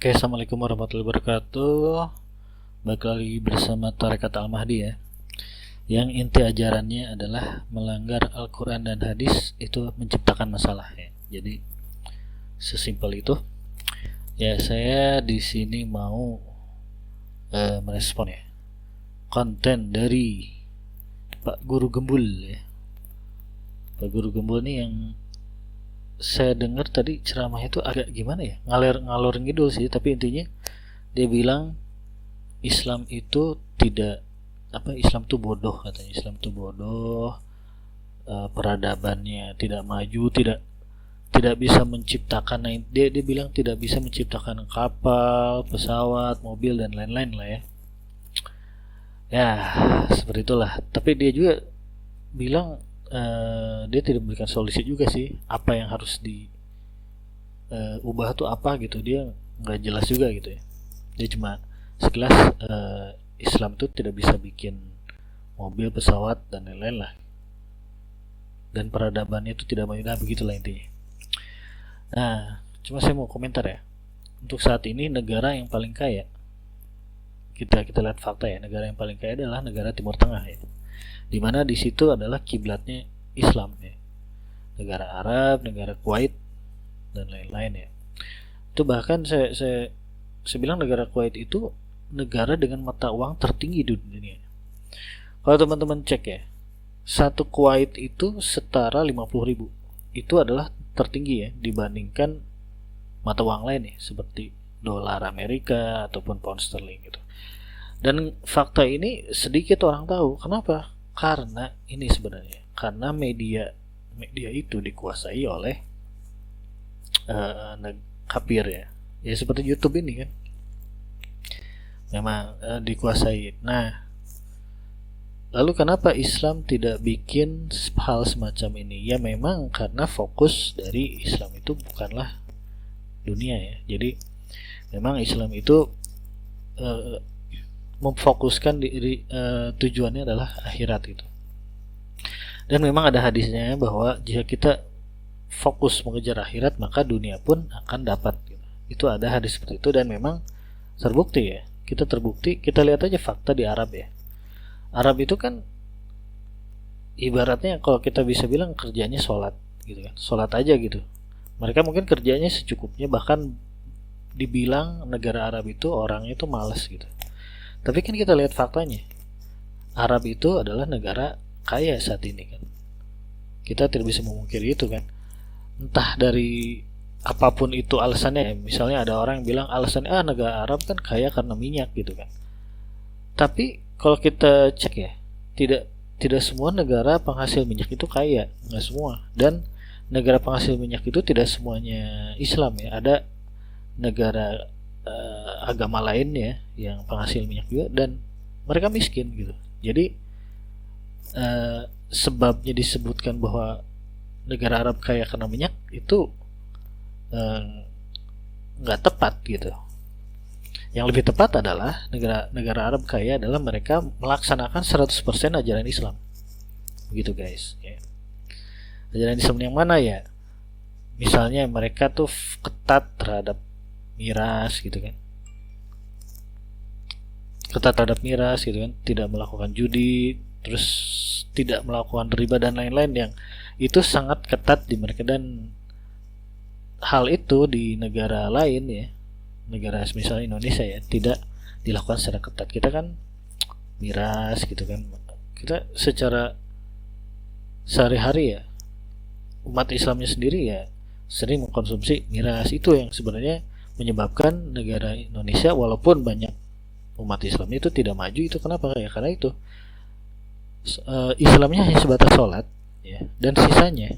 Oke, assalamualaikum warahmatullahi wabarakatuh. Balik lagi bersama Tarekat Al-Mahdi ya. Yang inti ajarannya adalah melanggar Al-Quran dan hadis itu menciptakan masalah ya. Jadi sesimpel itu. Ya, saya di sini mau merespon ya konten dari Pak Guru Gembul ya. Pak Guru Gembul ini yang saya dengar tadi ceramahnya itu agak gimana ya, ngalor ngidul sih, tapi intinya dia bilang Islam itu tidak Islam itu bodoh, katanya Islam itu bodoh, peradabannya tidak maju, tidak bisa menciptakan, dia bilang tidak bisa menciptakan kapal, pesawat, mobil dan lain-lain lah ya. Ya seperti itulah. Tapi dia juga bilang dia tidak memberikan solusi juga sih, apa yang harus diubah tuh apa gitu, dia nggak jelas juga gitu ya. Dia cuma sekilas Islam tuh tidak bisa bikin mobil, pesawat dan lain-lain lah, dan peradabannya itu tidak maju, nah begitulah intinya. Nah cuma saya mau komentar ya, untuk saat ini negara yang paling kaya, kita lihat fakta ya, negara yang paling kaya adalah negara Timur Tengah ya, dimana di situ adalah kiblatnya Islam ya, negara Arab, negara Kuwait dan lain-lain ya. Itu bahkan saya bilang negara Kuwait itu negara dengan mata uang tertinggi di dunia. Kalau teman-teman cek ya, satu Kuwait itu setara 50.000, itu adalah tertinggi ya dibandingkan mata uang lain ya, seperti dolar Amerika ataupun pound sterling gitu. Dan fakta ini sedikit orang tahu. Kenapa? Karena ini sebenarnya karena media itu dikuasai oleh kafir ya. Ya seperti YouTube ini kan, memang dikuasai. Nah, lalu kenapa Islam tidak bikin hal semacam ini? Ya memang karena fokus dari Islam itu bukanlah dunia ya. Jadi memang Islam itu memfokuskan diri, tujuannya adalah akhirat itu. Dan memang ada hadisnya bahwa jika kita fokus mengejar akhirat maka dunia pun akan dapat gitu. Itu ada hadis seperti itu dan memang terbukti ya. Kita lihat aja fakta di Arab ya. Arab itu kan ibaratnya kalau kita bisa bilang kerjanya sholat gitu kan, sholat aja gitu. Mereka mungkin kerjanya secukupnya, bahkan dibilang negara Arab itu orangnya itu malas gitu. Tapi kan kita lihat faktanya, Arab itu adalah negara kaya saat ini kan. Kita tidak bisa memungkiri itu kan. Entah dari apapun itu alasannya, misalnya ada orang yang bilang alasannya negara Arab kan kaya karena minyak gitu kan. Tapi kalau kita cek ya, tidak semua negara penghasil minyak itu kaya, nggak semua. Dan negara penghasil minyak itu tidak semuanya Islam ya. Ada negara agama lain ya yang penghasil minyak juga dan mereka miskin gitu. Jadi sebabnya disebutkan bahwa negara Arab kaya karena minyak itu nggak tepat gitu. Yang lebih tepat adalah negara Arab kaya adalah mereka melaksanakan 100% ajaran Islam. Begitu guys ya. Ajaran Islam yang mana ya? Misalnya mereka tuh ketat terhadap miras gitu kan. Ketat terhadap miras gitu kan, tidak melakukan judi, terus tidak melakukan riba dan lain-lain, yang itu sangat ketat di mereka. Dan hal itu di negara lain ya, negara misalnya Indonesia ya, tidak dilakukan secara ketat. Kita kan miras gitu kan, kita secara sehari-hari ya, umat Islamnya sendiri ya sering mengkonsumsi miras. Itu yang sebenarnya menyebabkan negara Indonesia walaupun banyak umat Islam itu tidak maju. Itu kenapa ya? Karena itu Islamnya hanya sebatas sholat ya, dan sisanya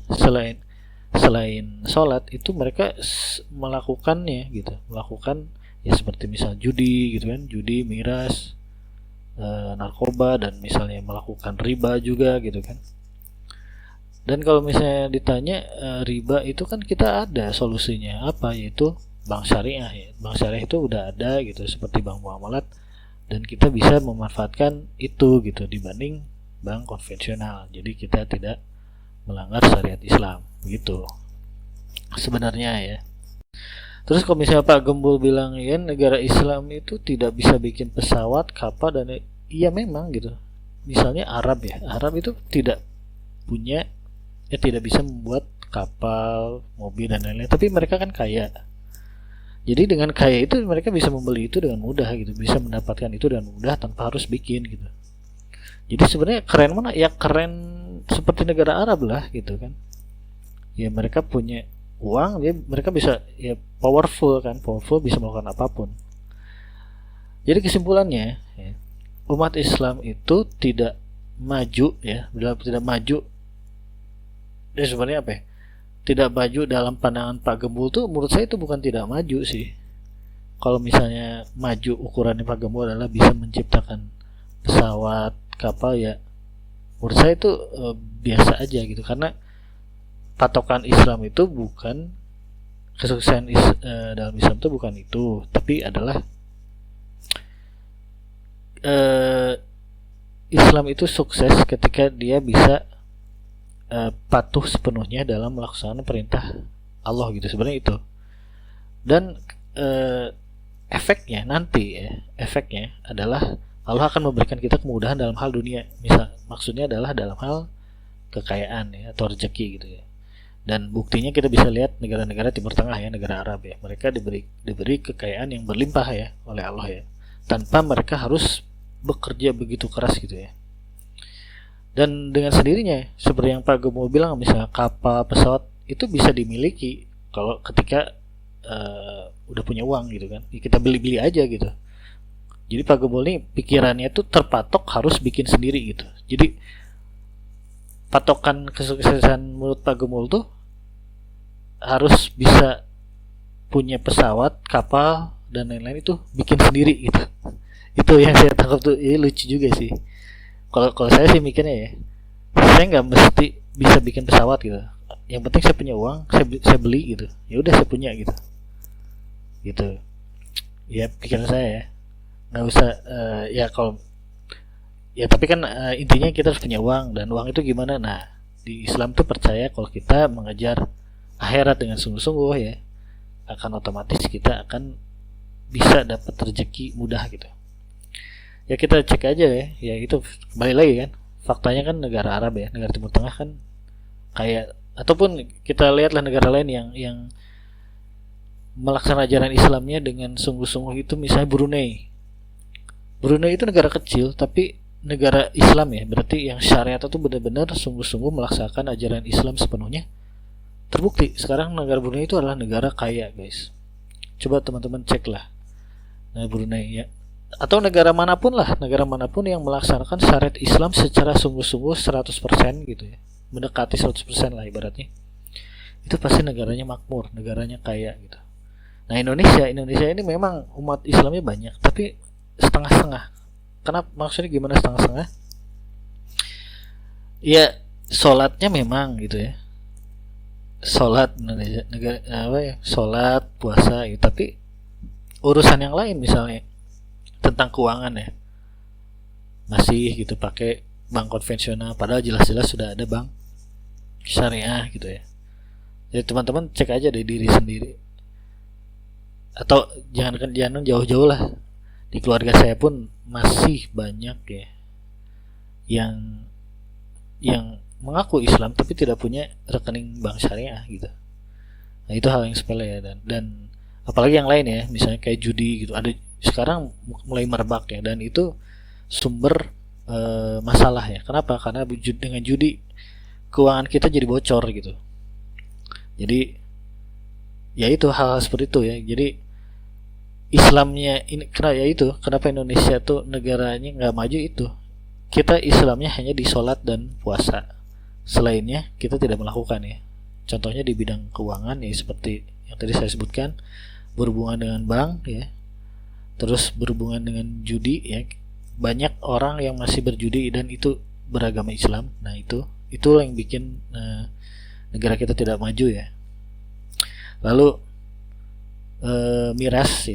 selain sholat itu mereka melakukannya gitu, melakukan ya seperti misal judi gitu kan, judi, miras, narkoba, dan misalnya melakukan riba juga gitu kan. Dan kalau misalnya ditanya riba itu kan kita ada solusinya apa, yaitu bank syariah ya. Bank syariah itu udah ada gitu, seperti bank muamalat, dan kita bisa memanfaatkan itu gitu dibanding bank konvensional. Jadi kita tidak melanggar syariat Islam begitu sebenarnya ya. Terus kalau misalnya Pak Gembul bilang ya negara Islam itu tidak bisa bikin pesawat, kapal dan iya memang gitu. Misalnya Arab ya, Arab itu tidak punya tidak bisa membuat kapal, mobil dan lain-lain. Tapi mereka kan kaya. Jadi dengan kaya itu mereka bisa membeli itu dengan mudah gitu, bisa mendapatkan itu dengan mudah tanpa harus bikin gitu. Jadi sebenarnya keren mana? Ya keren seperti negara Arab lah gitu kan. Ya mereka punya uang, mereka bisa ya powerful bisa melakukan apapun. Jadi kesimpulannya ya, umat Islam itu tidak maju ya, tidak maju. Dan sebenarnya apa ya? Tidak maju dalam pandangan Pak Gembul tuh menurut saya itu bukan tidak maju sih. Kalau misalnya maju ukurannya Pak Gembul adalah bisa menciptakan pesawat, kapal ya menurut saya itu biasa aja gitu, karena patokan Islam itu bukan kesuksesan dalam Islam itu bukan itu, tapi adalah Islam itu sukses ketika dia bisa patuh sepenuhnya dalam melaksanakan perintah Allah gitu, sebenarnya itu. Dan efeknya adalah Allah akan memberikan kita kemudahan dalam hal dunia. Maksudnya adalah dalam hal kekayaan ya, atau rezeki gitu ya. Dan buktinya kita bisa lihat negara-negara Timur Tengah ya, negara Arab ya, mereka diberi kekayaan yang berlimpah ya oleh Allah ya, tanpa mereka harus bekerja begitu keras gitu ya. Dan dengan sendirinya seperti yang Pak Gembul bilang, misalnya kapal, pesawat itu bisa dimiliki kalau ketika udah punya uang gitu kan, kita beli-beli aja gitu. Jadi Pak Gembul nih pikirannya tuh terpatok harus bikin sendiri gitu. Jadi patokan kesuksesan menurut Pak Gembul tuh harus bisa punya pesawat, kapal dan lain-lain itu bikin sendiri gitu. Itu yang saya tangkap tuh, ini lucu juga sih. Kalau saya sih mikirnya ya, saya nggak mesti bisa bikin pesawat gitu. Yang penting saya punya uang, saya beli gitu. Ya udah saya punya gitu. Gitu. Ya pikiran saya ya. Nggak usah ya kalau ya tapi kan intinya kita harus punya uang, dan uang itu gimana? Nah di Islam tuh percaya kalau kita mengejar akhirat dengan sungguh-sungguh ya, akan otomatis kita akan bisa dapat rezeki mudah gitu. Ya kita cek aja ya itu kembali lagi kan, faktanya kan negara Arab ya, negara Timur Tengah kan kayak, ataupun kita lihatlah negara lain yang melaksanakan ajaran Islamnya dengan sungguh-sungguh itu, misalnya Brunei itu negara kecil tapi negara Islam ya, berarti yang syariat itu benar-benar sungguh-sungguh melaksanakan ajaran Islam sepenuhnya. Terbukti sekarang negara Brunei itu adalah negara kaya guys. Coba teman-teman cek lah negara Brunei ya, atau negara manapun yang melaksanakan syariat Islam secara sungguh-sungguh 100% gitu ya, mendekati 100% lah ibaratnya, itu pasti negaranya makmur, negaranya kaya gitu. Nah Indonesia ini memang umat Islamnya banyak tapi setengah-setengah. Kenapa? Maksudnya gimana setengah-setengah? Ya sholatnya memang gitu ya, sholat negara apa ya, sholat puasa gitu, tapi urusan yang lain misalnya tentang keuangan ya masih gitu pakai bank konvensional, padahal jelas-jelas sudah ada bank syariah gitu ya. Jadi teman-teman cek aja dari diri sendiri, atau jangan jauh-jauh lah, di keluarga saya pun masih banyak ya yang mengaku Islam tapi tidak punya rekening bank syariah gitu. Nah itu hal yang sepele ya, dan apalagi yang lain ya, misalnya kayak judi gitu, ada sekarang mulai merebak ya, dan itu sumber masalah ya. Kenapa? Karena dengan judi keuangan kita jadi bocor gitu. Jadi ya itu hal seperti itu ya. Jadi Islamnya ini kenapa Indonesia tuh negaranya nggak maju itu, kita Islamnya hanya di sholat dan puasa, selainnya kita tidak melakukan ya. Contohnya di bidang keuangan ya seperti yang tadi saya sebutkan, berhubungan dengan bank ya, terus berhubungan dengan judi ya, banyak orang yang masih berjudi dan itu beragama Islam. Nah itu yang bikin negara kita tidak maju ya. Lalu miras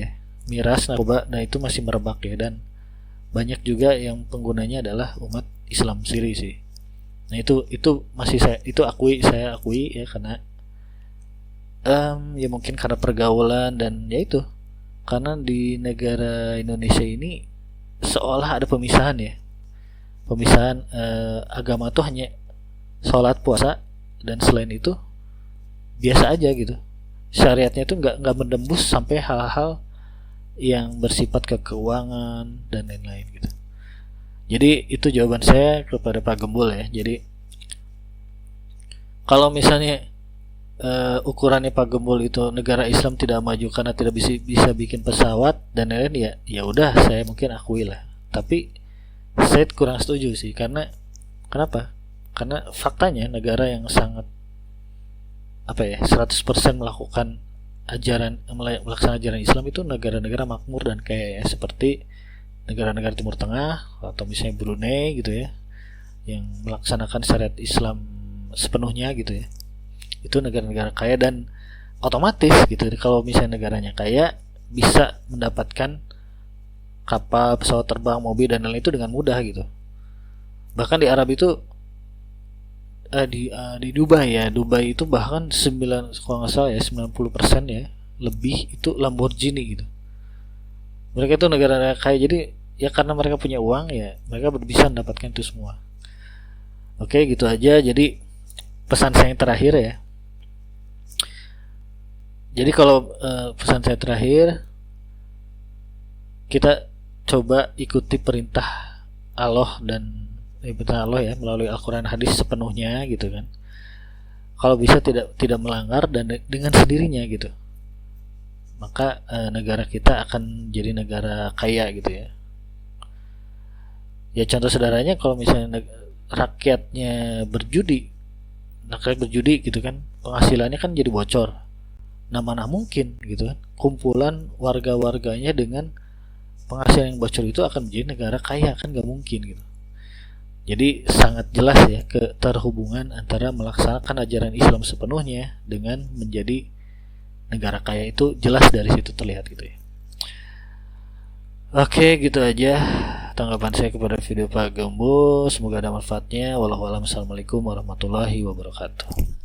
narkoba, nah itu masih merebak ya, dan banyak juga yang penggunanya adalah umat Islam sendiri sih. Nah itu masih saya akui ya, karena Ya mungkin karena pergaulan dan ya itu, karena di negara Indonesia ini seolah ada pemisahan ya, pemisahan agama tuh hanya sholat puasa, dan selain itu biasa aja gitu. Syariatnya tuh nggak menembus sampai hal-hal yang bersifat ke keuangan dan lain-lain gitu. Jadi itu jawaban saya kepada Pak Gembul ya. Jadi kalau misalnya ukurannya Pak Gembul itu negara Islam tidak maju karena tidak bisa bikin pesawat dan lain-lain, ya udah, saya mungkin akui lah. Tapi saya kurang setuju sih, karena kenapa? Karena faktanya negara yang sangat 100% melakukan melaksanakan ajaran Islam itu negara-negara makmur dan kaya ya, seperti negara-negara Timur Tengah atau misalnya Brunei gitu ya, yang melaksanakan syariat Islam sepenuhnya gitu ya. Itu negara-negara kaya, dan otomatis gitu, kalau misalnya negaranya kaya, bisa mendapatkan kapal, pesawat terbang, mobil dan lain-lain itu dengan mudah gitu. Bahkan di Arab itu di Dubai ya, Dubai itu bahkan kalau nggak salah ya 90% ya lebih itu Lamborghini gitu. Mereka itu negara kaya, jadi ya karena mereka punya uang ya mereka bisa mendapatkan itu semua. Oke, gitu aja. Jadi pesan saya yang terakhir ya, jadi kalau pesan saya terakhir, kita coba ikuti perintah Allah dan perintah Allah ya melalui Al-Quran, hadis sepenuhnya gitu kan. Kalau bisa tidak melanggar dan dengan sendirinya gitu, maka negara kita akan jadi negara kaya gitu ya. Ya contoh sederhananya, kalau misalnya rakyat berjudi gitu kan, penghasilannya kan jadi bocor. Nah, mana mungkin gitu kan kumpulan warga-warganya dengan penghasilan yang bocor itu akan menjadi negara kaya, kan nggak mungkin gitu. Jadi sangat jelas ya keterhubungan antara melaksanakan ajaran Islam sepenuhnya dengan menjadi negara kaya, itu jelas dari situ terlihat gitu ya. Oke, gitu aja tanggapan saya kepada video Pak Gembul. Semoga ada manfaatnya. Wallahualam. Assalamualaikum warahmatullahi wabarakatuh.